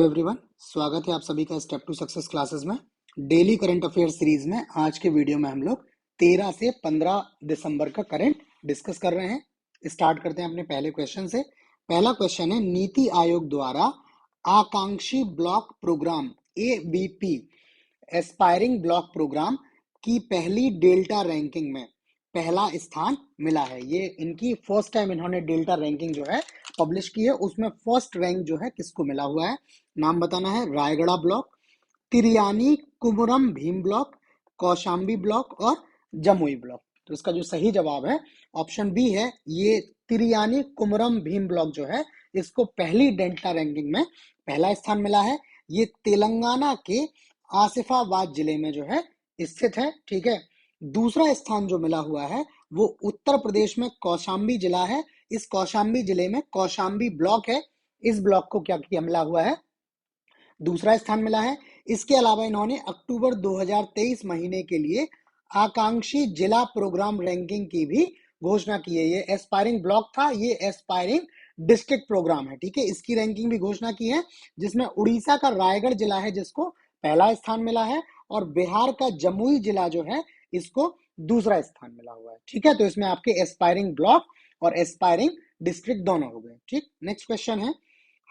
Everyone, स्वागत है आप सभी का स्टेप टू सक्सेस क्लासेस में। डेली करंट अफेयर सीरीज में आज के वीडियो में हम लोग 13 से 15 दिसंबर का करंट डिस्कस कर रहे हैं। स्टार्ट करते हैं अपने पहले क्वेश्चन से। पहला क्वेश्चन है, नीति आयोग द्वारा आकांक्षी block program ABP aspiring block program की पहली डेल्टा रैंकिंग में पहला स्थान मिला है। ये इनकी फर्स्ट टाइम इन्होंने डेल्टा रैंकिंग जो है पब्लिश की है, उसमें फर्स्ट रैंक जो है किसको मिला हुआ है, नाम बताना है। Raigarh block, Tiryani Kumuram Bheem block, Kaushambi block और जमुई ब्लॉक। तो इसका जो सही जवाब है ऑप्शन बी है। ये तिरियानी कुमरम भीम ब्लॉक जो है इसको पहली डेल्टा रैंकिंग में पहला स्थान मिला है। ये तेलंगाना के आसिफाबाद जिले में जो है स्थित है। ठीक है, दूसरा स्थान जो मिला हुआ है वो उत्तर प्रदेश में कौशाम्बी जिला है। इस कौशाम्बी जिले में कौशाम्बी ब्लॉक है, इस ब्लॉक को क्या किया मिला हुआ है, दूसरा स्थान मिला है। इसके अलावा इन्होंने अक्टूबर 2023 महीने के लिए आकांक्षी जिला प्रोग्राम रैंकिंग की भी घोषणा की है। ये एस्पायरिंग ब्लॉक था, ये एस्पायरिंग डिस्ट्रिक्ट प्रोग्राम है। ठीक है, इसकी रैंकिंग भी घोषणा की है, जिसमें उड़ीसा का रायगढ़ जिला है जिसको पहला स्थान मिला है, और बिहार का जमुई जिला जो है इसको दूसरा स्थान मिला हुआ है। ठीक है, तो इसमें आपके एस्पायरिंग ब्लॉक और एस्पायरिंग डिस्ट्रिक्ट दोनों हो गए। ठीक, नेक्स्ट क्वेश्चन है,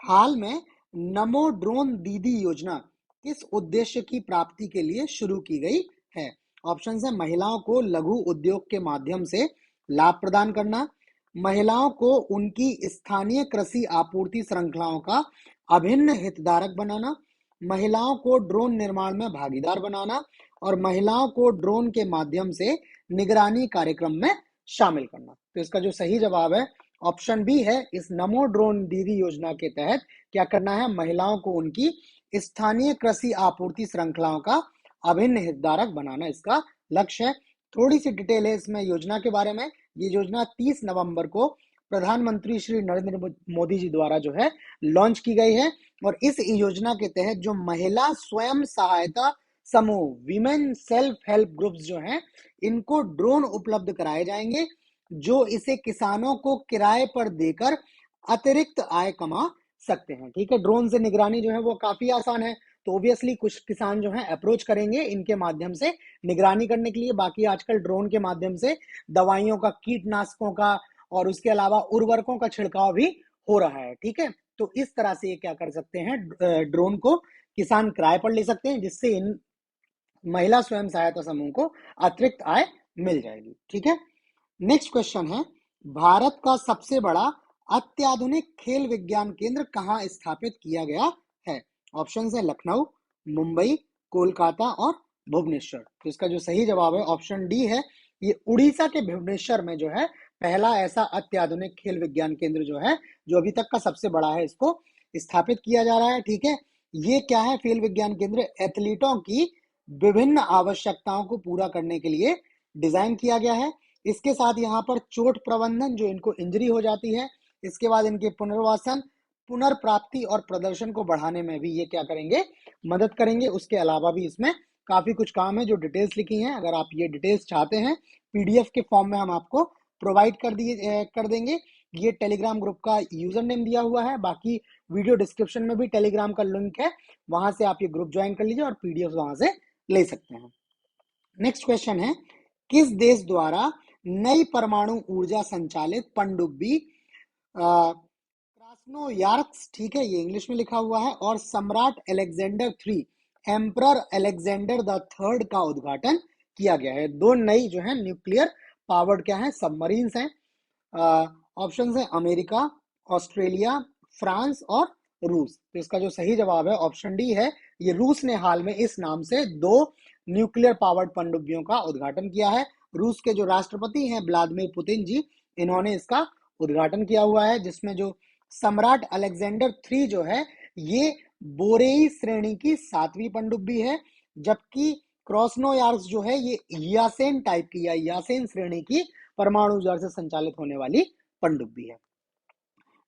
हाल में नमो ड्रोन दीदी योजना किस उद्देश्य की प्राप्ति के लिए शुरू की गई है? ऑप्शन है, महिलाओं को लघु उद्योग के माध्यम से लाभ प्रदान करना, महिलाओं को उनकी स्थानीय कृषि आपूर्ति श्रृंखलाओं का अभिन्न हितधारक बनाना, महिलाओं को ड्रोन निर्माण में भागीदार बनाना, और महिलाओं को ड्रोन के माध्यम से निगरानी कार्यक्रम में शामिल करना। तो इसका जो सही जवाब है ऑप्शन बी है। इस नमो ड्रोन दीदी योजना के तहत क्या करना है, महिलाओं को उनकी स्थानीय कृषि आपूर्ति श्रृंखलाओं का अभिन्न हितधारक बनाना इसका लक्ष्य है। थोड़ी सी डिटेल है इसमें योजना के बारे में। ये योजना 30 नवंबर को प्रधानमंत्री श्री नरेंद्र मोदी जी द्वारा जो है लॉन्च की गई है, और इस योजना के तहत जो महिला स्वयं सहायता समूह, विमेन सेल्फ हेल्प ग्रुप्स जो हैं, इनको ड्रोन उपलब्ध कराए जाएंगे, जो इसे किसानों को किराए पर देकर अतिरिक्त आय कमा सकते हैं। ठीक है, ड्रोन से निगरानी जो है वो काफी आसान है, तो ऑब्वियसली कुछ किसान जो है अप्रोच करेंगे इनके माध्यम से निगरानी करने के लिए। बाकी आजकल ड्रोन के माध्यम से दवाइयों का, कीटनाशकों का और उसके अलावा उर्वरकों का छिड़काव भी हो रहा है। ठीक है, तो इस तरह से ये क्या कर सकते हैं, ड्रोन को किसान किराए पर ले सकते हैं, जिससे इन महिला स्वयं सहायता समूह को अतिरिक्त आय मिल जाएगी। ठीक है, नेक्स्ट क्वेश्चन है, भारत का सबसे बड़ा अत्याधुनिक खेल विज्ञान केंद्र कहाँ स्थापित किया गया है? ऑप्शन है लखनऊ, मुंबई, कोलकाता और भुवनेश्वर। तो इसका जो सही जवाब है ऑप्शन डी है। ये उड़ीसा के भुवनेश्वर में जो है पहला ऐसा अत्याधुनिक खेल विज्ञान केंद्र जो है, जो अभी तक का सबसे बड़ा है, इसको स्थापित किया जा रहा है। ठीक है, ये क्या है, खेल विज्ञान केंद्र एथलीटों की विभिन्न आवश्यकताओं को पूरा करने के लिए डिजाइन किया गया है। इसके साथ यहाँ पर चोट प्रबंधन, जो इनको इंजरी हो जाती है, इसके बाद इनके पुनर्वासन, पुनर्प्राप्ति और प्रदर्शन को बढ़ाने में भी ये क्या करेंगे, मदद करेंगे। उसके अलावा भी इसमें काफी कुछ काम है जो डिटेल्स लिखी हैं। अगर आप ये डिटेल्स चाहते हैं पीडीएफ के फॉर्म में हम आपको प्रोवाइड कर देंगे। ये टेलीग्राम ग्रुप का यूजर नेम दिया हुआ है, बाकी वीडियो डिस्क्रिप्शन में भी टेलीग्राम का लिंक है, वहां से आप ये ग्रुप ज्वाइन कर लीजिए और पीडीएफ वहां से ले सकते हैं। नेक्स्ट क्वेश्चन है, किस देश द्वारा नई परमाणु ऊर्जा संचालित पनडुब्बी क्रास्नोयार्क्स, ठीक है, ये इंग्लिश में लिखा हुआ है, और सम्राट Alexander three, emperor Alexander the third का उद्घाटन किया गया है? दो नई जो है न्यूक्लियर पावर्ड क्या है, सबमरीन्स हैं। ऑप्शन है अमेरिका, ऑस्ट्रेलिया, फ्रांस और रूस। तो इसका जो सही जवाब है ऑप्शन डी है। ये रूस ने हाल में इस नाम से दो न्यूक्लियर पावर्ड पनडुब्बियों का उद्घाटन किया है। रूस के जो राष्ट्रपति हैं व्लादिमीर पुतिन जी, इन्होंने इसका उद्घाटन किया हुआ है, जिसमें जो सम्राट अलेक्जेंडर थ्री जो है ये बोरेई श्रेणी की 7वीं पनडुब्बी है, जबकि क्रॉसनोयार्क्स जो है ये यासेन टाइप की या यासेन श्रेणी की परमाणु ऊर्जा से संचालित होने वाली पनडुब्बी है।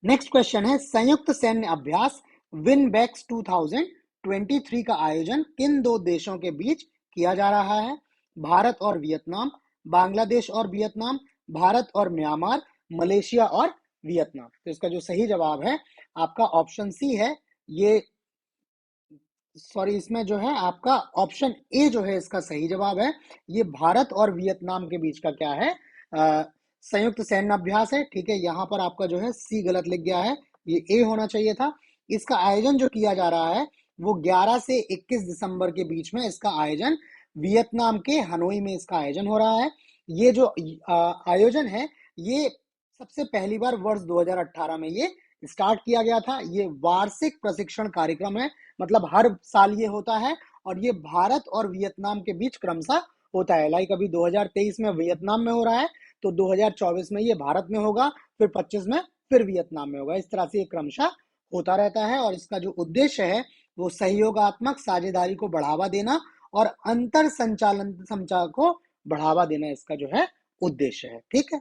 नेक्स्ट क्वेश्चन है, संयुक्त सैन्य अभ्यास विनबैक्स 2023 का आयोजन किन दो देशों के बीच किया जा रहा है? भारत और वियतनाम, बांग्लादेश और वियतनाम, भारत और म्यांमार, मलेशिया और वियतनाम। तो इसका जो सही जवाब है आपका ऑप्शन सी है। ये सॉरी, इसमें जो है आपका ऑप्शन ए जो है इसका सही जवाब है। ये भारत और वियतनाम के बीच का क्या है, संयुक्त सैन्य अभ्यास है। ठीक है, यहाँ पर आपका जो है सी गलत लिख गया है, ये ए होना चाहिए था। इसका आयोजन जो किया जा रहा है वो 11 से 21 दिसंबर के बीच में इसका आयोजन वियतनाम के हनोई में इसका आयोजन हो रहा है। ये जो आयोजन है ये सबसे पहली बार वर्ष 2018 में ये स्टार्ट किया गया था। ये वार्षिक प्रशिक्षण कार्यक्रम है, मतलब हर साल ये होता है और ये भारत और वियतनाम के बीच क्रमशः होता है। लाइक अभी 2023 में वियतनाम में हो रहा है, तो 2024 में ये भारत में होगा, फिर 25 में फिर वियतनाम में होगा। इस तरह से ये क्रमशः होता रहता है और इसका जो उद्देश्य है वो सहयोगात्मक साझेदारी को बढ़ावा देना और अंतर संचालन संचार को बढ़ावा देना इसका जो है उद्देश्य है। ठीक है,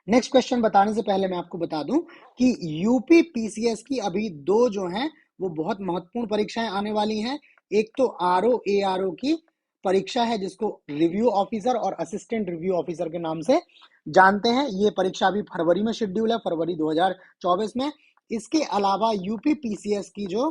नेक्स्ट क्वेश्चन बताने से पहले मैं आपको बता दूं कि यूपी पीसीएस की अभी दो जो हैं वो बहुत महत्वपूर्ण परीक्षाएं आने वाली हैं। एक तो आरओ एआरओ की परीक्षा है जिसको रिव्यू ऑफिसर और असिस्टेंट रिव्यू ऑफिसर के नाम से जानते हैं। ये परीक्षा अभी फरवरी में शेड्यूल है, फरवरी 2024 में। इसके अलावा यूपी पीसीएस की जो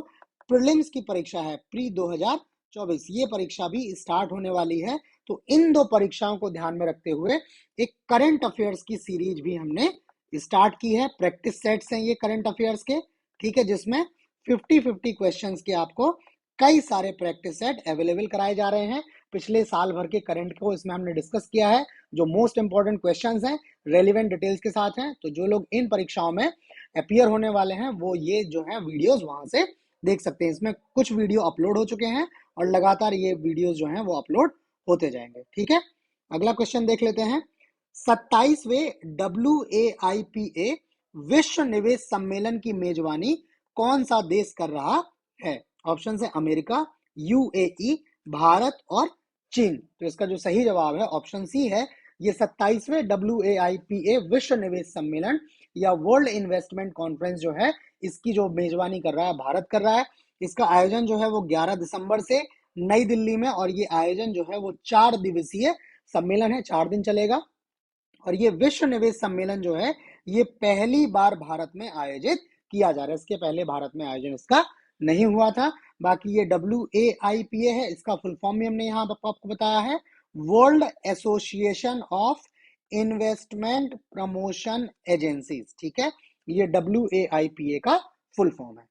प्रीलिम्स की परीक्षा है प्री 2024, ये परीक्षा भी स्टार्ट होने वाली है। तो इन दो परीक्षाओं को ध्यान में रखते हुए एक करंट अफेयर्स की सीरीज भी हमने स्टार्ट की है। प्रैक्टिस सेट्स हैं ये करंट अफेयर्स के, ठीक है, जिसमें 50-50 क्वेश्चंस के आपको कई सारे प्रैक्टिस सेट अवेलेबल कराए जा रहे हैं। पिछले साल भर के करंट को इसमें हमने डिस्कस किया है, जो मोस्ट इंपॉर्टेंट क्वेश्चंस हैं रेलिवेंट डिटेल्स के साथ हैं। तो जो लोग इन परीक्षाओं में अपियर होने वाले हैं वो ये जो है वीडियोस वहां से देख सकते हैं। इसमें कुछ वीडियो अपलोड हो चुके हैं और लगातार ये वीडियोस जो हैं वो अपलोड होते जाएंगे। ठीक है, अगला क्वेश्चन देख लेते हैं। 27वें WAIPA विश्व निवेश सम्मेलन की मेजबानी कौन सा देश कर रहा है? ऑप्शन है अमेरिका, यूएई, भारत और चीन। तो इसका जो सही जवाब है ऑप्शन सी है। ये 27वें WAIPA विश्व निवेश सम्मेलन या वर्ल्ड इन्वेस्टमेंट कॉन्फ्रेंस जो है इसकी जो मेजबानी कर रहा है भारत कर रहा है। इसका आयोजन जो है वो 11 दिसंबर से नई दिल्ली में, और ये आयोजन जो है वो 4 दिवसीय सम्मेलन है, 4 दिन चलेगा। और ये विश्व निवेश सम्मेलन जो है ये पहली बार भारत में आयोजित किया जा रहा है। इसके पहले भारत में आयोजन इसका नहीं हुआ था। बाकी ये WAIPA है, इसका फुल फॉर्म भी हमने यहाँ आपको बताया है, world association of investment promotion agencies. ठीक है, ये WAIPA का फुल फॉर्म है।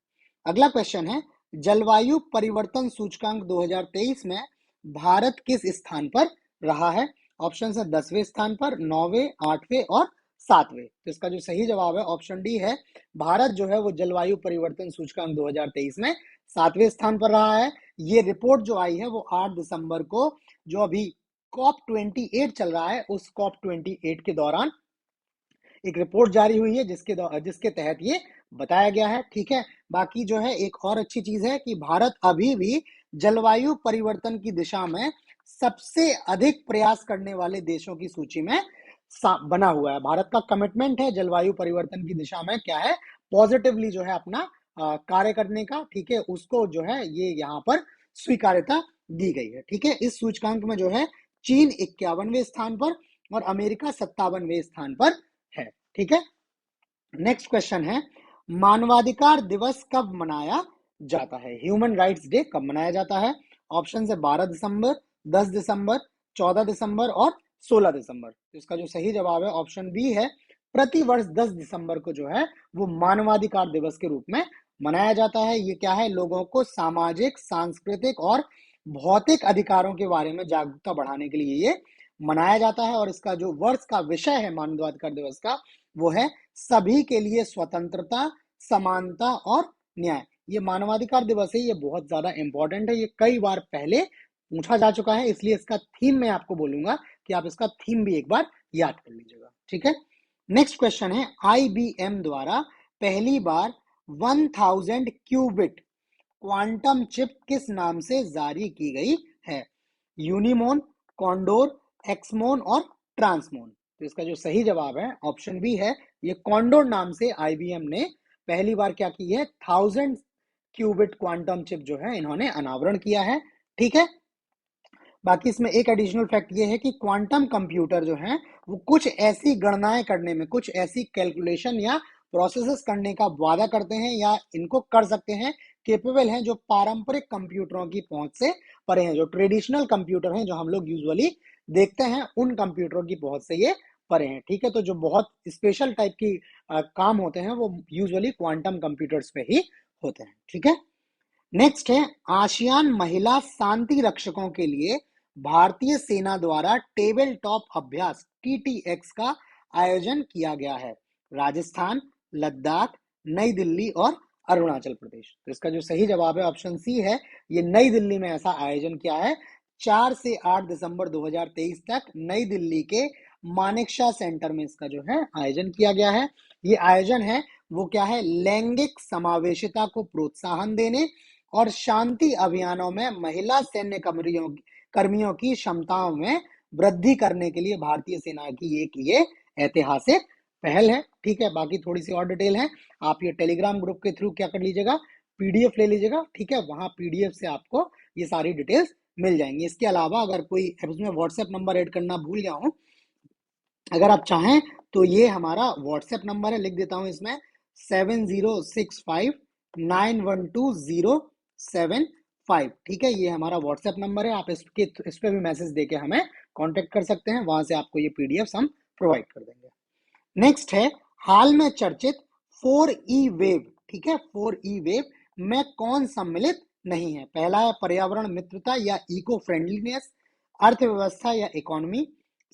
अगला क्वेश्चन है, जलवायु परिवर्तन सूचकांक 2023 में भारत किस स्थान पर रहा है? ऑप्शन है 10वें स्थान पर, 9वें, 8वें और 7वें। तो इसका जो सही जवाब है ऑप्शन डी है। भारत जो है वो जलवायु परिवर्तन सूचकांक 2023 में 7वें स्थान पर रहा है। ये रिपोर्ट जो आई है वो 8 दिसंबर को, जो अभी COP28 चल रहा है, उस COP28 के दौरान एक रिपोर्ट जारी हुई है जिसके तहत ये बताया गया है। ठीक है, बाकी जो है एक और अच्छी चीज है कि भारत अभी भी जलवायु परिवर्तन की दिशा में सबसे अधिक प्रयास करने वाले देशों की सूची में बना हुआ है। भारत का कमिटमेंट है जलवायु परिवर्तन की दिशा में क्या है, पॉजिटिवली जो है अपना कार्य करने का। ठीक है, उसको जो है ये यहाँ पर स्वीकार्यता दी गई है। ठीक है, इस सूचकांक में जो है चीन 51वें स्थान पर और अमेरिका 57वें स्थान पर है। ठीक है, नेक्स्ट क्वेश्चन है, मानवाधिकार दिवस कब मनाया जाता है? ह्यूमन राइट्स डे कब मनाया जाता है? ऑप्शन है 12 दिसंबर, 10 दिसंबर, 14 दिसंबर और 16 दिसंबर। इसका जो सही जवाब है ऑप्शन बी है। प्रति वर्ष 10 दिसंबर को जो है वो मानवाधिकार दिवस के रूप में मनाया जाता है। ये क्या है, लोगों को सामाजिक, सांस्कृतिक और भौतिक अधिकारों के बारे में जागरूकता बढ़ाने के लिए ये मनाया जाता है। और इसका जो वर्ष का विषय है मानवाधिकार दिवस का वो है सभी के लिए स्वतंत्रता, समानता और न्याय। ये मानवाधिकार दिवस है, ये बहुत ज्यादा इंपॉर्टेंट है, ये कई बार पहले पूछा जा चुका है, इसलिए इसका थीम मैं आपको बोलूंगा कि आप इसका थीम भी एक बार याद कर लीजिएगा। ठीक है, नेक्स्ट क्वेश्चन है, IBM द्वारा पहली बार 1000 क्यूबिट क्वांटम चिप किस नाम से जारी की गई है? यूनिमोन, कॉन्डोर, एक्समोन और ट्रांसमोन। तो इसका जो सही जवाब है ऑप्शन बी है। ये कॉन्डोर नाम से IBM ने पहली बार क्या की है, 1000 क्यूबिट क्वांटम चिप जो है इन्होंने अनावरण किया है। ठीक है, बाकी इसमें एक एडिशनल फैक्ट ये है कि क्वांटम कंप्यूटर जो है वो कुछ ऐसी गणनाएं करने में, कुछ ऐसी कैलकुलेशन या प्रोसेसेस करने का वादा करते हैं या इनको कर सकते हैं केपेबल हैं, जो पारंपरिक कंप्यूटरों की पहुंच से परे हैं। जो ट्रेडिशनल कंप्यूटर हैं जो हम लोग यूजुअली देखते हैं, उन कंप्यूटरों की पहुंच से ये परे हैं। ठीक है, तो जो बहुत स्पेशल टाइप की काम होते हैं वो यूजुअली क्वांटम कंप्यूटर्स पे ही होते हैं। ठीक है, नेक्स्ट है आसियान महिला शांति रक्षकों के लिए भारतीय सेना द्वारा टेबल टॉप अभ्यास TTX का आयोजन किया गया है। राजस्थान, लद्दाख, नई दिल्ली और अरुणाचल प्रदेश। तो इसका जो सही जवाब है ऑप्शन सी है, ये नई दिल्ली में ऐसा आयोजन किया है। 4 से 8 दिसंबर 2023 तक नई दिल्ली के मानेकशॉ सेंटर में इसका जो है आयोजन किया गया है। ये आयोजन है वो क्या है, लैंगिक समावेशिता को प्रोत्साहन देने और शांति अभियानों में महिला सैन्य कर्मियों की क्षमताओं में वृद्धि करने के लिए भारतीय सेना की एक ये ऐतिहासिक पहल है। ठीक है, बाकी थोड़ी सी और डिटेल है, आप ये टेलीग्राम ग्रुप के थ्रू क्या कर लीजिएगा, PDF ले लीजिएगा। ठीक है, वहां PDF से आपको ये सारी डिटेल्स मिल जाएंगी। इसके अलावा अगर कोई इसमें व्हाट्सएप नंबर ऐड करना भूल गया हूं, अगर आप चाहें तो ये हमारा व्हाट्सएप नंबर है, लिख देता हूं इसमें 7065912075। ठीक है, ये हमारा व्हाट्सएप नंबर है, आप इस पे भी मैसेज देके हमें कांटेक्ट कर सकते हैं, वहां से आपको ये PDF हम प्रोवाइड कर देंगे। नेक्स्ट है हाल में चर्चित 4E वेव। ठीक है, 4E वेव में कौन सम्मिलित नहीं है? पहला है पर्यावरण मित्रता या इको फ्रेंडलीनेस, अर्थव्यवस्था या इकोनॉमी,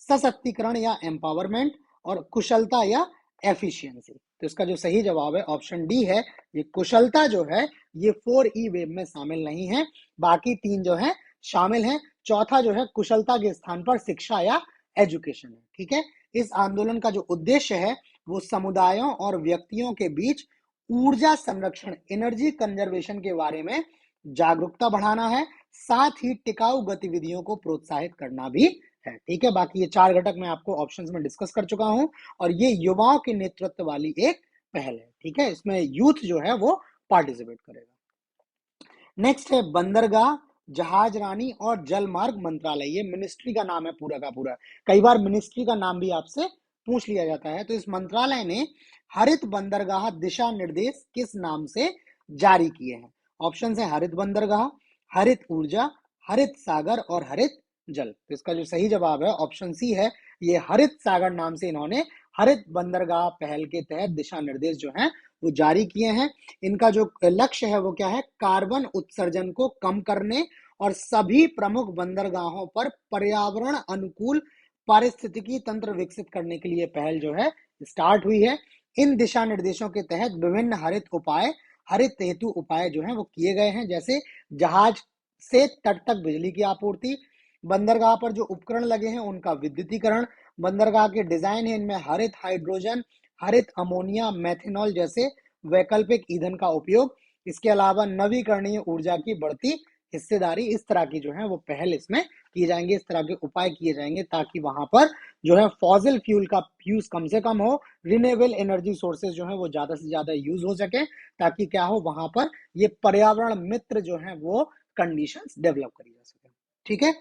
सशक्तिकरण या एम्पावरमेंट, और कुशलता या एफिशिएंसी। तो इसका जो सही जवाब है ऑप्शन डी है, ये कुशलता जो है ये 4E वेव में शामिल नहीं है, बाकी तीन जो है शामिल है। चौथा जो है कुशलता के स्थान पर शिक्षा या एजुकेशन है। ठीक है, इस आंदोलन का जो उद्देश्य है वो समुदायों और व्यक्तियों के बीच ऊर्जा संरक्षण, एनर्जी कंजर्वेशन के बारे में जागरूकता बढ़ाना है, साथ ही टिकाऊ गतिविधियों को प्रोत्साहित करना भी है। ठीक है, बाकी ये चार घटक मैं आपको ऑप्शंस में डिस्कस कर चुका हूं, और ये युवाओं के नेतृत्व वाली एक पहल है। ठीक है, इसमें यूथ जो है वो पार्टिसिपेट करेगा। नेक्स्ट है बंदरगाह, जहाज रानी और जल मार्ग मंत्रालय। ये मिनिस्ट्री का नाम है पूरा का पूरा, कई बार मिनिस्ट्री का नाम भी आपसे पूछ लिया जाता है। तो इस मंत्रालय ने हरित बंदरगाह दिशा निर्देश किस नाम से जारी किए हैं? ऑप्शन है हरित बंदरगाह, हरित ऊर्जा, हरित सागर और हरित जल। तो इसका जो सही जवाब है ऑप्शन सी है, ये हरित सागर नाम से इन्होंने हरित बंदरगाह पहल के तहत दिशा निर्देश जो हैं वो जारी किए हैं। इनका जो लक्ष्य है वो क्या है, कार्बन उत्सर्जन को कम करने और सभी प्रमुख बंदरगाहों पर पर्यावरण अनुकूल पारिस्थितिकी तंत्र विकसित करने के लिए पहल जो है स्टार्ट हुई है। इन दिशा निर्देशों के तहत विभिन्न हरित हेतु उपाय जो हैं वो किए गए हैं, जैसे जहाज से तट तक बिजली की आपूर्ति, बंदरगाह पर जो उपकरण लगे हैं उनका विद्युतीकरण, बंदरगाह के डिजाइन है इनमें हरित हाइड्रोजन, हरित अमोनिया, मेथनॉल जैसे वैकल्पिक ईंधन का उपयोग, इसके अलावा नवीकरणीय ऊर्जा की बढ़ती हिस्सेदारी। इस तरह की जो है वो पहल इसमें किए जाएंगे, इस तरह के उपाय किए जाएंगे ताकि वहां पर जो है फॉसिल फ्यूल का यूज कम से कम हो, रिन्यूएबल एनर्जी सोर्सेज जो है वो ज्यादा से ज्यादा यूज हो सके, ताकि क्या हो वहां पर ये पर्यावरण मित्र जो है वो कंडीशंस डेवलप करी जा सके। ठीक है,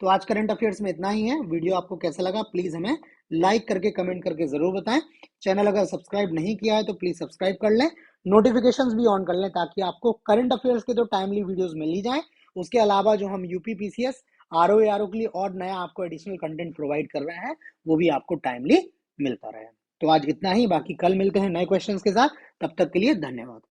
तो आज करंट अफेयर्स में इतना ही है। वीडियो आपको कैसा लगा प्लीज हमें लाइक करके कमेंट करके जरूर बताएं। चैनल अगर सब्सक्राइब नहीं किया है तो प्लीज सब्सक्राइब कर लें, नोटिफिकेशंस भी ऑन कर लें ताकि आपको करंट अफेयर्स के तो टाइमली वीडियोस मिल ही जाए। उसके अलावा जो हम यूपी PCS RO के लिए और नया आपको एडिशनल कंटेंट प्रोवाइड कर रहे हैं वो भी आपको टाइमली मिलता रहे। तो आज इतना ही, बाकी कल मिलते हैं नए क्वेश्चंस के साथ, तब तक के लिए धन्यवाद।